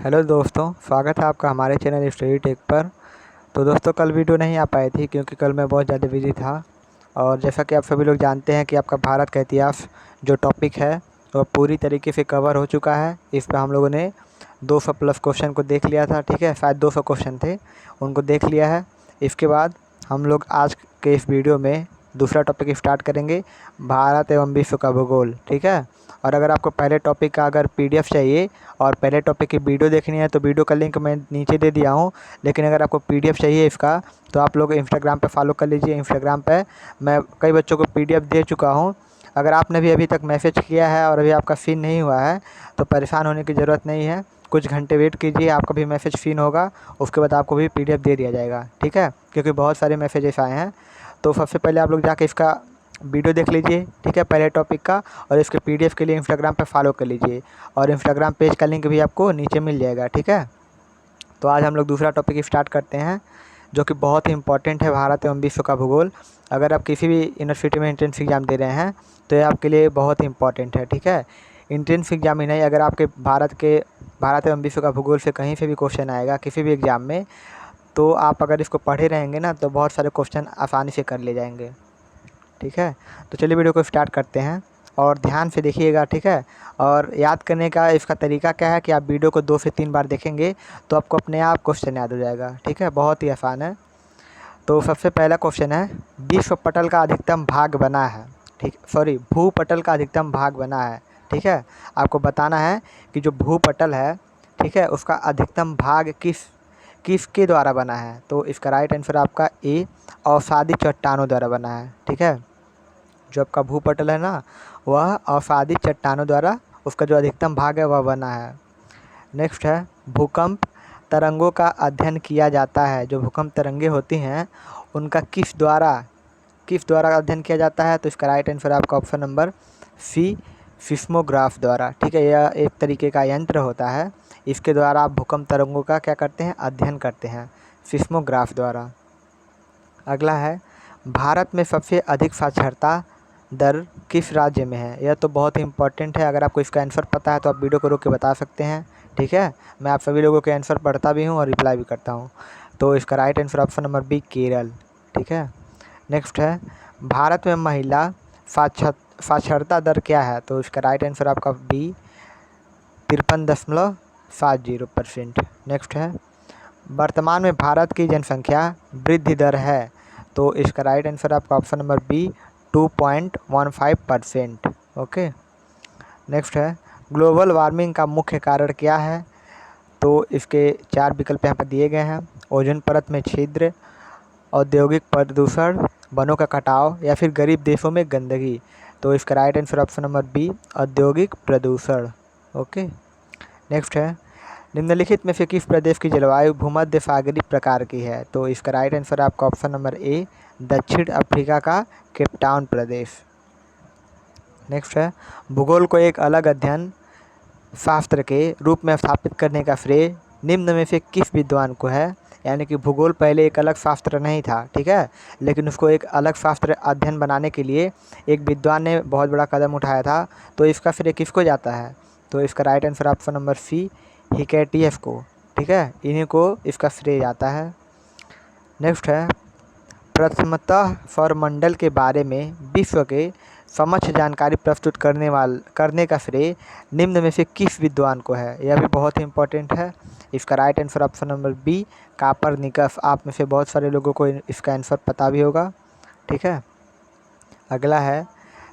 Hello दोस्तों, स्वागत है आपका हमारे चैनल स्टडी टेक पर। तो दोस्तों, कल वीडियो नहीं आ पाई थी क्योंकि कल मैं बहुत ज़्यादा बिजी था। और जैसा कि आप सभी लोग जानते हैं कि आपका भारत का इतिहास जो टॉपिक है वो पूरी तरीके से कवर हो चुका है। इस पर हम लोगों ने 200 प्लस क्वेश्चन को देख लिया था। ठीक है, शायद 200 क्वेश्चन थे, उनको देख लिया है। इसके बाद हम लोग आज के इस वीडियो में दूसरा टॉपिक स्टार्ट करेंगे, भारत एवं विश्व का भूगोल। ठीक है, और अगर आपको पहले टॉपिक का अगर पीडीएफ चाहिए और पहले टॉपिक की वीडियो देखनी है तो वीडियो का लिंक मैं नीचे दे दिया हूँ। लेकिन अगर आपको पीडीएफ चाहिए इसका तो आप लोग इंस्टाग्राम पे फॉलो कर लीजिए। इंस्टाग्राम पे मैं कई बच्चों को पीडीएफ दे चुका हूँ। अगर आपने भी अभी तक मैसेज किया है और अभी आपका सीन नहीं हुआ है तो परेशान होने की ज़रूरत नहीं है। कुछ घंटे वेट कीजिए, आपका भी मैसेज सीन होगा, उसके बाद आपको भी पीडीएफ दे दिया जाएगा। ठीक है, क्योंकि बहुत सारे मैसेजेस आए हैं। तो सबसे पहले आप लोग जाके इसका वीडियो देख लीजिए। ठीक है, पहले टॉपिक का, और इसके पीडीएफ के लिए इंस्टाग्राम पे फॉलो कर लीजिए और इंस्टाग्राम पेज का लिंक भी आपको नीचे मिल जाएगा। ठीक है, तो आज हम लोग दूसरा टॉपिक स्टार्ट करते हैं जो कि बहुत ही इंपॉर्टेंट है, भारत एवं विश्व का भूगोल। अगर आप किसी भी यूनिवर्सिटी में एंट्रेंस एग्ज़ाम दे रहे हैं तो ये आपके लिए बहुत ही इंपॉर्टेंट है। ठीक है, एंट्रेंस एग्ज़ाम ही नहीं, अगर आपके भारत एवं विश्व का भूगोल से कहीं से भी क्वेश्चन आएगा किसी भी एग्ज़ाम में, तो आप अगर इसको पढ़े रहेंगे ना तो बहुत सारे क्वेश्चन आसानी से कर ले जाएंगे। ठीक है, तो चलिए वीडियो को स्टार्ट करते हैं और ध्यान से देखिएगा। ठीक है, और याद करने का इसका तरीका क्या है कि आप वीडियो को 2 से 3 बार देखेंगे तो आपको अपने आप क्वेश्चन याद हो जाएगा। ठीक है, बहुत ही आसान है। तो सबसे पहला क्वेश्चन है, विश्व पटल का अधिकतम भाग बना है। ठीक, सॉरी, भूपटल का अधिकतम भाग बना है। ठीक है, आपको बताना है कि जो भूपटल है, ठीक है, उसका अधिकतम भाग किसके द्वारा बना है। तो इसका राइट आंसर आपका ए, अवसादी चट्टानों द्वारा बना है। ठीक है, जो आपका भूपटल है ना, वह अवसादी चट्टानों द्वारा उसका जो अधिकतम भाग है वह बना है। नेक्स्ट है, भूकंप तरंगों का अध्ययन किया जाता है। जो भूकंप तरंगे होती हैं उनका किस द्वारा अध्ययन किया जाता है। तो इसका राइट आंसर आपका ऑप्शन नंबर सी, सिस्मोग्राफ द्वारा। ठीक है, यह एक तरीके का यंत्र होता है, इसके द्वारा आप भूकंप तरंगों का क्या करते हैं, अध्ययन करते हैं, सिस्मोग्राफ द्वारा। अगला है, भारत में सबसे अधिक साक्षरता दर किस राज्य में है। यह तो बहुत ही इंपॉर्टेंट है, अगर आपको इसका आंसर पता है तो आप वीडियो को रोक के बता सकते हैं। ठीक है, मैं आप सभी लोगों के आंसर पढ़ता भी हूँ और रिप्लाई भी करता हूँ। तो इसका right answer option number B, Kerala. ठीक है, नेक्स्ट है, भारत में महिला साक्षरता दर क्या है। तो इसका राइट आंसर आपका बी, 53.70%। नेक्स्ट है, वर्तमान में भारत की जनसंख्या वृद्धि दर है। तो इसका राइट आंसर आपका option number B, 2.15%। Okay, next है, ग्लोबल वार्मिंग का मुख्य कारण क्या है। तो इसके 4 विकल्प यहाँ पर दिए गए हैं, ओजोन परत में छिद्र, औद्योगिक प्रदूषण, वनों का कटाव, या फिर गरीब देशों में गंदगी। तो इसका right answer option number B, औद्योगिक प्रदूषण। ओके, नेक्स्ट है, निम्नलिखित में से किस प्रदेश की जलवायु भूमध्य सागरीय प्रकार की है। तो इसका राइट आंसर आपका ऑप्शन नंबर ए, दक्षिण अफ्रीका का केप टाउन प्रदेश। नेक्स्ट है, भूगोल को एक अलग अध्ययन शास्त्र के रूप में स्थापित करने का श्रेय निम्न में से किस विद्वान को है। यानी कि भूगोल पहले एक अलग शास्त्र नहीं था, ठीक है, लेकिन उसको एक अलग शास्त्र अध्ययन बनाने के लिए एक विद्वान ने बहुत बड़ा कदम उठाया था। तो इसका श्रेय किसको जाता है। तो इसका right answer option number C, Hecataeus को। ठीक है, इन्हीं को इसका श्रेय जाता है। नेक्स्ट है, प्रथमतः सौरमंडल के बारे में विश्व के समक्ष जानकारी प्रस्तुत करने का श्रेय निम्न में से किस विद्वान को है। यह भी बहुत ही इंपॉर्टेंट है। इसका right answer option number B, Copernicus. आप में से बहुत सारे लोगों को इसका आंसर पता भी होगा। ठीक है, अगला है,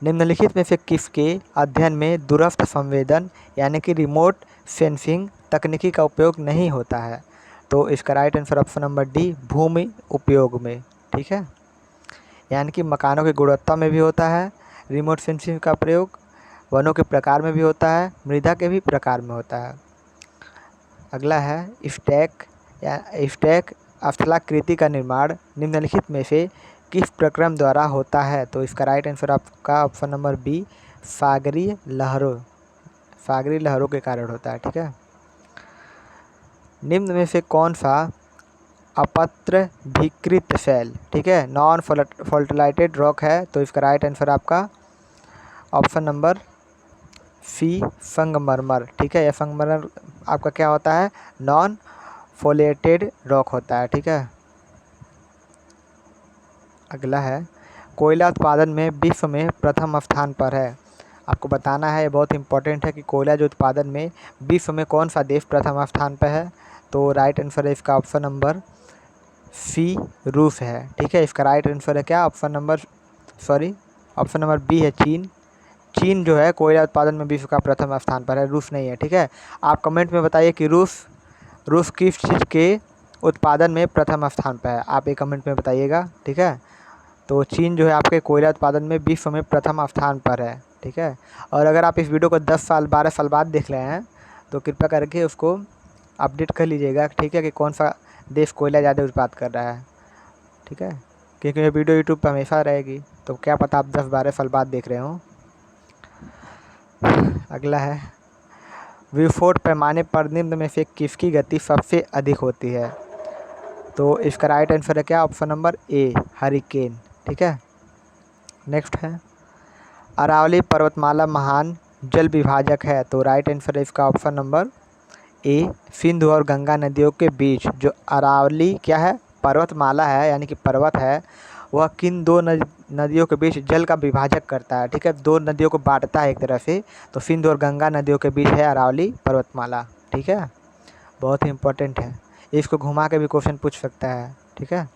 निम्नलिखित में से किसके अध्ययन में दूरस्थ संवेदन यानी कि रिमोट सेंसिंग तकनीकी का उपयोग नहीं होता है। तो इसका right answer option number D, भूमि उपयोग में। ठीक है, यानी कि मकानों की गुणवत्ता में भी होता है रिमोट सेंसिंग का प्रयोग, वनों के प्रकार में भी होता है, मृदा के भी प्रकार में होता है। अगला है, स्टैक स्थलाकृति का निर्माण निम्नलिखित में से किस प्रक्रम द्वारा होता है। तो इसका राइट आंसर आपका ऑप्शन नंबर बी, सागरीय लहरों के कारण होता है। ठीक है, निम्न में से कौन सा अपत्रभीकृत शैल, ठीक है, नॉन फॉल्टलाइटेड रॉक है। तो इसका राइट आंसर आपका ऑप्शन नंबर सी, संगमरमर। ठीक है, यह आपका क्या होता है, नॉन फोलेटेड रॉक होता है। ठीक है, अगला है कोयला उत्पादन में विश्व में प्रथम स्थान पर है। आपको बताना है, ये बहुत इंपॉर्टेंट है कि कोयला जो उत्पादन में विश्व में कौन सा देश प्रथम स्थान पर है। तो राइट आंसर है इसका ऑप्शन नंबर सी, रूस है। ठीक है, इसका राइट आंसर है क्या, ऑप्शन नंबर बी है, चीन। चीन जो है कोयला उत्पादन में विश्व का प्रथम स्थान पर है, रूस नहीं है। ठीक है, आप कमेंट में बताइए कि रूस किस चीज़ के उत्पादन में प्रथम स्थान पर है, आप एक कमेंट में बताइएगा। ठीक है, तो चीन जो है आपके कोयला उत्पादन में विश्व में प्रथम स्थान पर है। ठीक है, और अगर आप इस वीडियो को 10 साल 12 साल बाद देख रहे हैं तो कृपया करके उसको अपडेट कर लीजिएगा। ठीक है, कि कौन सा देश कोयला ज़्यादा उत्पाद कर रहा है। ठीक है, क्योंकि ये वीडियो यूट्यूब पर हमेशा रहेगी, तो क्या पता आप 10-12 साल बाद देख रहे हो। अगला है विस्फोट पैमाने पर निम्न में से किसकी गति सबसे अधिक होती है। तो इसका राइट आंसर है क्या, ऑप्शन नंबर ए, हरिकेन। ठीक है, नेक्स्ट है अरावली पर्वतमाला महान जल विभाजक है। तो राइट आंसर है इसका ऑप्शन नंबर ए, सिंधु और गंगा नदियों के बीच जो अरावली क्या है, पर्वतमाला है, यानी कि पर्वत है, वह किन दो नदियों के बीच जल का विभाजक करता है। ठीक है, दो नदियों को बांटता है एक तरह से, तो सिंधु और गंगा नदियों के बीच है अरावली पर्वतमाला। ठीक है, बहुत ही इंपॉर्टेंट है, इसको घुमा के भी क्वेश्चन पूछ सकता है। ठीक है,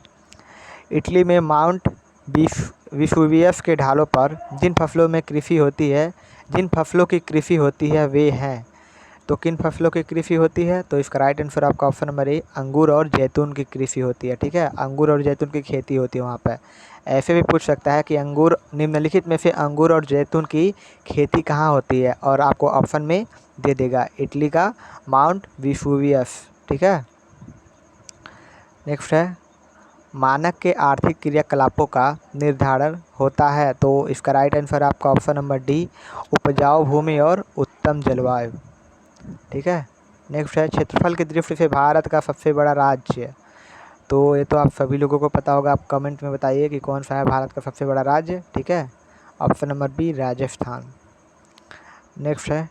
इटली में माउंट विसुवियस के ढालों पर जिन फसलों की कृषि होती है वे हैं। तो किन फसलों की कृषि होती है, तो इसका राइट आंसर आपका ऑप्शन नंबर ए, अंगूर और जैतून की कृषि होती है। ठीक है, अंगूर और जैतून की खेती होती है वहाँ पर। ऐसे भी पूछ सकता है कि अंगूर, निम्नलिखित में से अंगूर और जैतून की खेती कहाँ होती है, और आपको ऑप्शन में दे देगा इटली का माउंट विसुवियस। ठीक है, नेक्स्ट है मानक के आर्थिक क्रियाकलापों का निर्धारण होता है। तो इसका राइट आंसर आपका ऑप्शन नंबर डी, उपजाऊ भूमि और उत्तम जलवायु। ठीक है, नेक्स्ट है क्षेत्रफल की दृष्टि से भारत का सबसे बड़ा राज्य। तो ये तो आप सभी लोगों को पता होगा, आप कमेंट में बताइए कि कौन सा है भारत का सबसे बड़ा राज्य। ठीक है, option number B, Rajasthan. Next है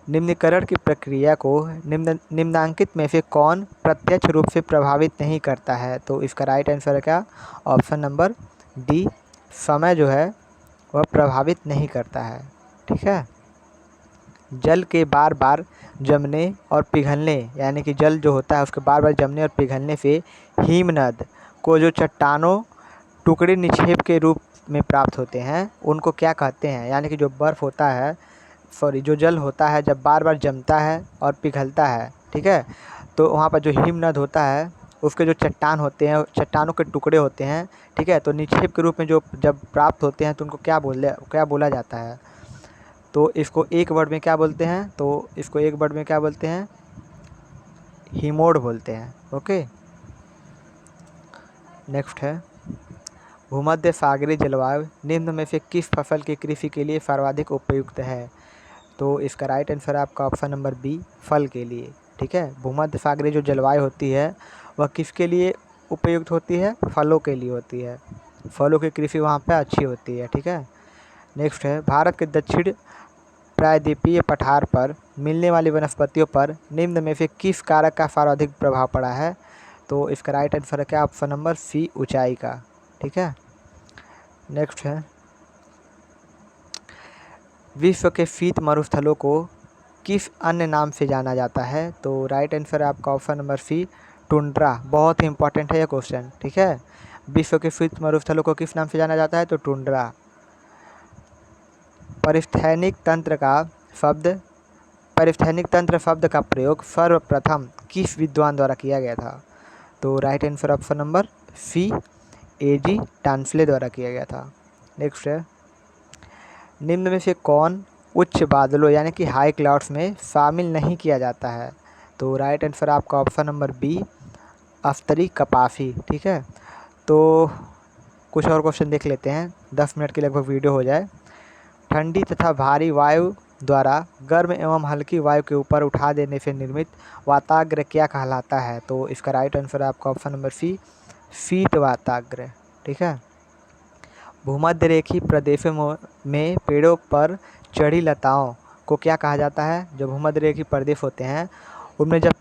निम्नीकरण की प्रक्रिया को निम्नांकित में से कौन प्रत्यक्ष रूप से प्रभावित नहीं करता है। तो इसका राइट आंसर है क्या, ऑप्शन नंबर डी, समय जो है वह प्रभावित नहीं करता है। ठीक है, जल के बार बार जमने और पिघलने, यानी कि जल जो होता है उसके बार बार जमने और पिघलने से हिमनद को जो चट्टानों टुकड़े निक्षेप के रूप में प्राप्त होते हैं उनको क्या कहते हैं। यानी कि जो बर्फ़ होता है, जो जल होता है जब बार बार जमता है और पिघलता है, ठीक है, तो वहाँ पर जो हिमनद होता है उसके जो चट्टान होते हैं, चट्टानों के टुकड़े होते हैं, ठीक है, तो निक्षेप के रूप में जो जब प्राप्त होते हैं तो उनको क्या बोला जाता है। तो इसको एक वर्ड में क्या बोलते हैं, तो इसको एक वर्ड में क्या बोलते हैं, हिमोड बोलते हैं। ओके, नेक्स्ट है भूमध्य सागरीय जलवायु निम्न में से किस फसल की कृषि के लिए सर्वाधिक उपयुक्त है। तो इसका राइट आंसर है आपका ऑप्शन नंबर बी, फल के लिए। ठीक है, भूमध्य सागरीय जो जलवायु होती है वह किसके लिए उपयुक्त होती है, फलों के लिए होती है, फलों की कृषि वहाँ पे अच्छी होती है। ठीक है, नेक्स्ट है भारत के दक्षिण प्रायद्वीपीय पठार पर मिलने वाली वनस्पतियों पर निम्न में से किस कारक का सर्वाधिक प्रभाव पड़ा है। तो इसका राइट आंसर है क्या, ऑप्शन नंबर सी, ऊंचाई का। ठीक है, नेक्स्ट है विश्व के शीत मरुस्थलों को किस अन्य नाम से जाना जाता है। तो राइट आंसर है आपका ऑप्शन नंबर सी, टुंड्रा। बहुत ही इंपॉर्टेंट है ये क्वेश्चन। ठीक है, विश्व के शीत मरुस्थलों को किस नाम से जाना जाता है, तो टुंड्रा। परिस्थैनिक तंत्र शब्द का प्रयोग सर्वप्रथम किस विद्वान द्वारा किया गया था। तो right answer option number C, A.G. Tansley द्वारा किया गया था। नेक्स्ट है निम्न में से कौन उच्च बादलों यानी कि हाई क्लाउड्स में शामिल नहीं किया जाता है। तो राइट आंसर आपका ऑप्शन नंबर बी, अफ्तरी कपासी। ठीक है, तो कुछ और क्वेश्चन देख लेते हैं, 10 मिनट की लगभग वीडियो हो जाए। ठंडी तथा भारी वायु द्वारा गर्म एवं हल्की वायु के ऊपर उठा देने से निर्मित वाताग्र क्या कहलाता है। तो इसका राइट आंसर है आपका ऑप्शन नंबर सी, शीत वाताग्र। ठीक है, भूमध्य रेखीय प्रदेशों में पेड़ों पर चढ़ी लताओं को क्या कहा जाता है? जो भूमध्यरेखीय प्रदेश होते हैं उनमें जब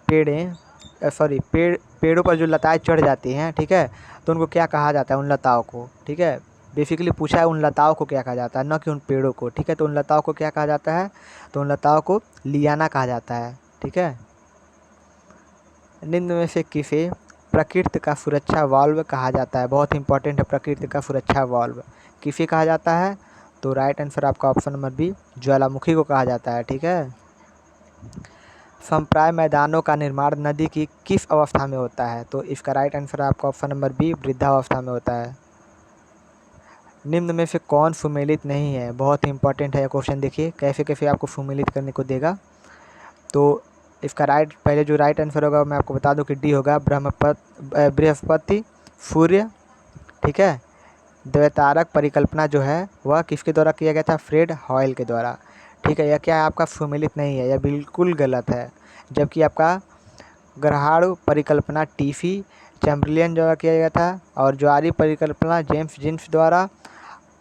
पेड़ों पर जो लताएं चढ़ जाती हैं, ठीक है, तो उनको क्या कहा जाता है? उन लताओं को, ठीक है, बेसिकली पूछा है उन लताओं को क्या कहा जाता है, न कि उन पेड़ों को, ठीक है। तो उन लताओं को क्या कहा जाता है? तो उन लताओं को लियाना कहा जाता है, ठीक है। निम्न में से किसे प्रकृति का सुरक्षा वाल्व कहा जाता है? बहुत इंपॉर्टेंट है, प्रकृति का सुरक्षा वाल्व किसे कहा जाता है? तो राइट आंसर आपका ऑप्शन नंबर बी, ज्वालामुखी को कहा जाता है, ठीक है। समप्राय मैदानों का निर्माण नदी की किस अवस्था में होता है? तो इसका राइट आंसर आपका ऑप्शन नंबर बी, वृद्धावस्था में होता है। निम्न में से कौन सुमेलित नहीं है? बहुत इंपॉर्टेंट है ये क्वेश्चन, देखिए कैसे कैसे आपको सुमेलित करने को देगा। तो इसका पहले जो राइट आंसर होगा मैं आपको बता दूं कि डी होगा, बृहस्पति, सूर्य, ठीक है। द्वैतारक परिकल्पना जो है वह किसके द्वारा किया गया था? फ्रेड हॉयल के द्वारा, ठीक है। यह क्या है? आपका सुमेलित नहीं है, यह बिल्कुल गलत है। जबकि आपका ग्रहाणु परिकल्पना टीसी चैम्बरलेन द्वारा किया गया था, और ज्वारीय परिकल्पना जेम्स जीन्स द्वारा,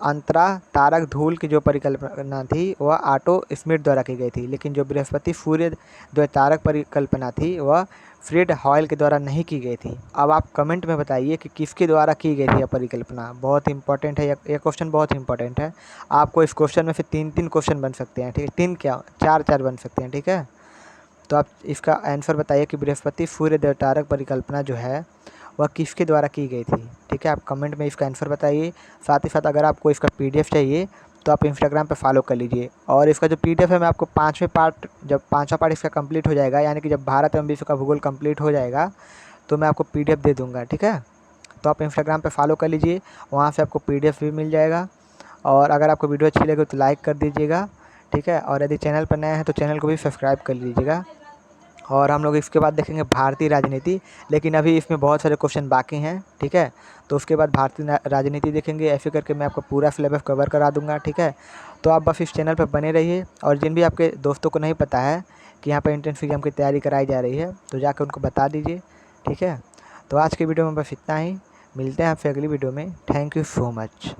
अंतरा तारक धूल की जो परिकल्पना थी वह ऑटो स्मिथ द्वारा की गई थी। लेकिन जो बृहस्पति सूर्य द्वैतारक परिकल्पना थी वह फ्रेड हॉयल के द्वारा नहीं की गई थी। अब आप कमेंट में बताइए कि किसके द्वारा की गई थी यह परिकल्पना। बहुत इंपॉर्टेंट है, यह क्वेश्चन बहुत इंपॉर्टेंट है। आपको इस क्वेश्चन में से 3-3 क्वेश्चन बन सकते हैं, ठीक है, 3 क्या 4-4 बन सकते हैं, ठीक है। तो आप इसका आंसर बताइए कि बृहस्पति सूर्य द्वैतारक परिकल्पना जो है वह किसके द्वारा की गई थी, ठीक है। आप कमेंट में इसका आंसर बताइए। साथ ही साथ अगर आपको इसका पीडीएफ चाहिए तो आप इंस्टाग्राम पे फॉलो कर लीजिए। और इसका जो पीडीएफ है मैं आपको 5वें पार्ट, जब 5वां पार्ट इसका कंप्लीट हो जाएगा, यानी कि जब भारत एवं विश्व का भूगोल कंप्लीट हो जाएगा तो मैं आपको पीडीएफ दे दूँगा, ठीक है। तो आप इंस्टाग्राम पर फॉलो कर लीजिए, वहाँ से आपको पीडीएफ भी मिल जाएगा। और अगर आपको वीडियो अच्छी लगे तो लाइक कर दीजिएगा, ठीक है। और यदि चैनल पर नए हैं तो चैनल को भी सब्सक्राइब कर लीजिएगा। और हम लोग इसके बाद देखेंगे भारतीय राजनीति, लेकिन अभी इसमें बहुत सारे क्वेश्चन बाकी हैं, ठीक है। तो उसके बाद भारतीय राजनीति देखेंगे, ऐसे करके मैं आपको पूरा सिलेबस कवर करा दूंगा, ठीक है। तो आप बस इस चैनल पर बने रहिए। और जिन भी आपके दोस्तों को नहीं पता है कि यहाँ पर एंट्रेंस एग्जाम की तैयारी कराई जा रही है तो जाकर उनको बता दीजिए, ठीक है। तो आज की वीडियो में बस इतना ही, मिलते हैं आपसे अगली वीडियो में। Thank you so much.